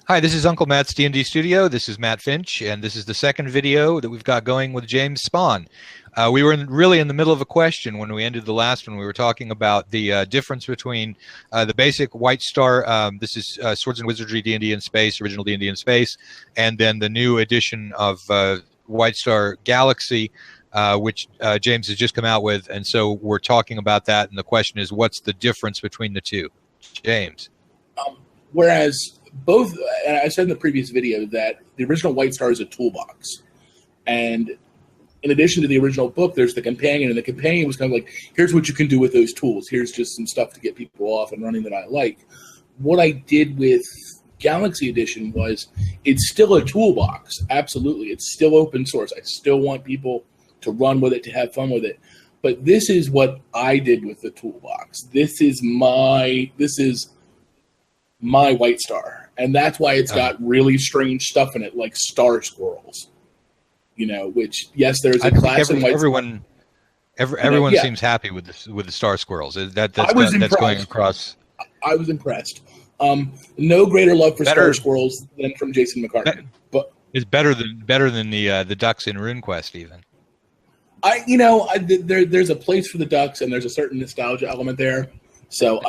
Hi, this is Uncle Matt's D&D Studio. This is Matt Finch, and this is the second video that we've got going with James Spahn. We were really in the middle of a question when we ended the last one. We were talking about the difference between the basic White Star, this is Swords and Wizardry D&D in Space, original D&D in Space, and then the new edition of White Star Galaxy, which James has just come out with. And so we're talking about that, and the question is, what's the difference between the two? James. Whereas both, and I said in the previous video that the original White Star is a toolbox. And in addition to the original book, there's the companion, and the companion was kind of like, here's what you can do with those tools. Here's just some stuff to get people off and running that I like. What I did with Galaxy Edition was it's still a toolbox. Absolutely. It's still open source. I still want people to run with it, to have fun with it. But this is what I did with the toolbox. This is my White Star. And that's why it's got really strange stuff in it, like star squirrels. You know, which, yes, there's a class in White Star. Everyone seems happy with the star squirrels. That's going across. I was impressed. No greater love for star squirrels than from Jason McCartney. But it's better than the ducks in RuneQuest even. There's a place for the ducks, and there's a certain nostalgia element there. So,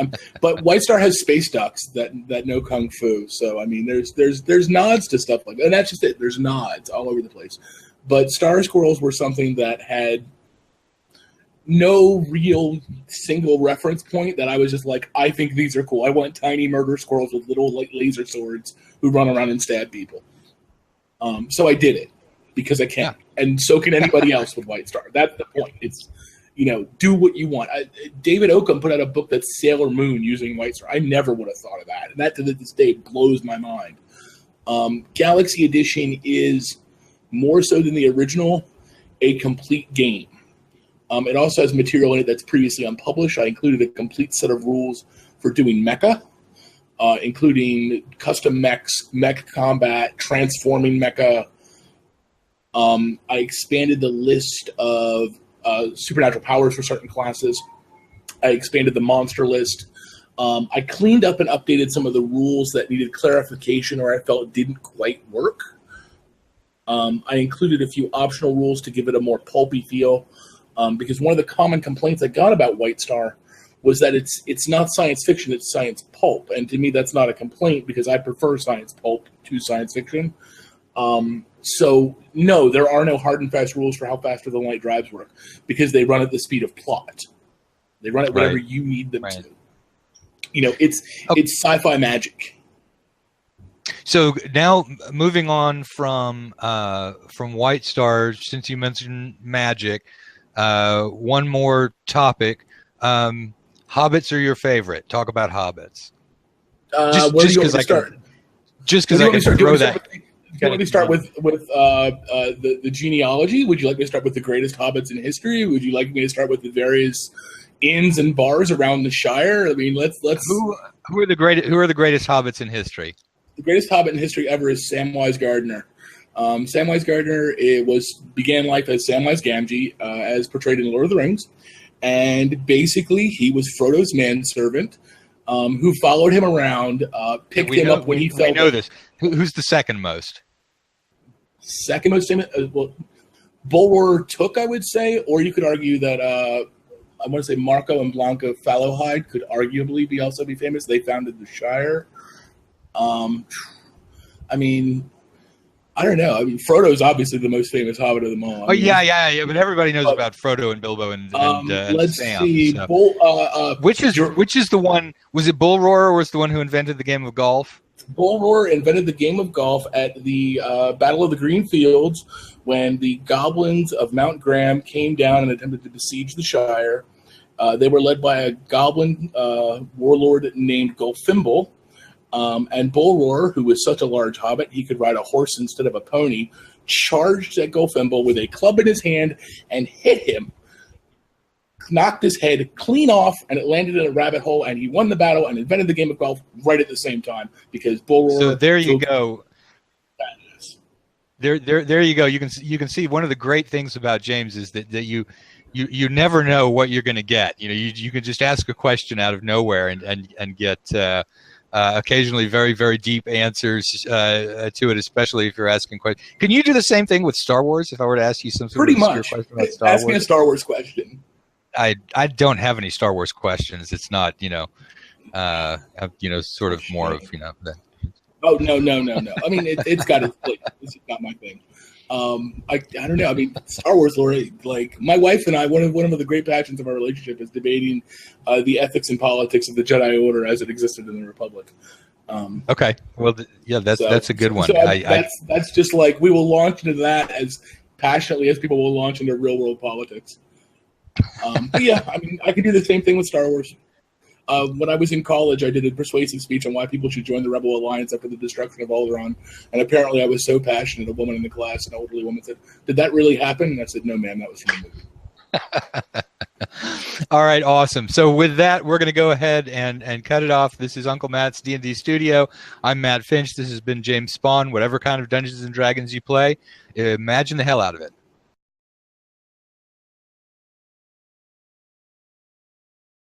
but White Star has space ducks that know kung fu. So, I mean, there's nods to stuff like that, and that's just it. There's nods all over the place. But star squirrels were something that had no real single reference point that I was just like, I think these are cool. I want tiny murder squirrels with little like laser swords who run around and stab people. So I did it because I can, and so can anybody else with White Star. That's the point. It's, do what you want. David Oakham put out a book that's Sailor Moon using White Star. I never would have thought of that, and that to this day blows my mind. Galaxy Edition is more so than the original a complete game. It also has material in it that's previously unpublished. I included a complete set of rules for doing mecha, including custom mechs, mech combat, transforming mecha. I expanded the list of supernatural powers for certain classes. I expanded the monster list. I cleaned up and updated some of the rules that needed clarification or I felt didn't quite work. I included a few optional rules to give it a more pulpy feel, because one of the common complaints I got about White Star was that it's not science fiction, it's science pulp. And to me, that's not a complaint because I prefer science pulp to science fiction. So, no, there are no hard and fast rules for how fast or the light drives work because they run at the speed of plot. They run at whatever you need them to. It's sci-fi magic. So now moving on from White Star, since you mentioned magic, one more topic. Hobbits are your favorite. Talk about hobbits. Just because I can throw that. Let me start with the genealogy. Would you like me to start with the greatest hobbits in history? Would you like me to start with the various inns and bars around the Shire? I mean, let's. Who are the greatest hobbits in history? The greatest hobbit in history ever is Samwise Gardner. Samwise Gardner began life as Samwise Gamgee, as portrayed in Lord of the Rings, and basically he was Frodo's manservant, who followed him around, picked him up when he fell. We know this. Who's the second most? Second most famous? Bulwer Took, I would say, or you could argue that I want to say Marco and Blanco Fallowhide could arguably also be famous. They founded the Shire. I mean, I don't know. I mean, Frodo's obviously the most famous hobbit of them all. Yeah. But everybody knows about Frodo and Bilbo and let's Sam. see. So. Which is the one? Was it Bull Roar, or was the one who invented the game of golf? Bull Roar invented the game of golf at the Battle of the Green Fields when the goblins of Mount Graham came down and attempted to besiege the Shire. They were led by a goblin warlord named Gulfimble. And Bull Roar, who was such a large hobbit, he could ride a horse instead of a pony, charged at Gulfimble with a club in his hand and hit him, knocked his head clean off, and it landed in a rabbit hole, and he won the battle and invented the game of golf right at the same time because Bull Roar. So there you go. There you go. You can see one of the great things about James is that you never know what you're going to get. You can just ask a question out of nowhere and get occasionally very, very deep answers to it, especially if you're asking questions. Can you do the same thing with Star Wars? If I were to ask you some sort Pretty of obscure much. question about Star Ask me a Wars? Star Wars question. I don't have any Star Wars questions. It's not, sort of more of, that. Oh, no. I mean, it's got its place. This is not my thing. I don't know. I mean, Star Wars lore, like my wife and I, one of the great passions of our relationship is debating the ethics and politics of the Jedi Order as it existed in the Republic. Okay. Well, that's a good one. So that's just like we will launch into that as passionately as people will launch into real world politics. But yeah, I mean, I could do the same thing with Star Wars. When I was in college, I did a persuasive speech on why people should join the Rebel Alliance after the destruction of Alderaan. And apparently I was so passionate, a woman in the class, an elderly woman, said, "Did that really happen?" And I said, "No, ma'am, that was from the movie." All right, awesome. So with that, we're going to go ahead and cut it off. This is Uncle Matt's D&D Studio. I'm Matt Finch. This has been James Spahn. Whatever kind of Dungeons & Dragons you play, imagine the hell out of it.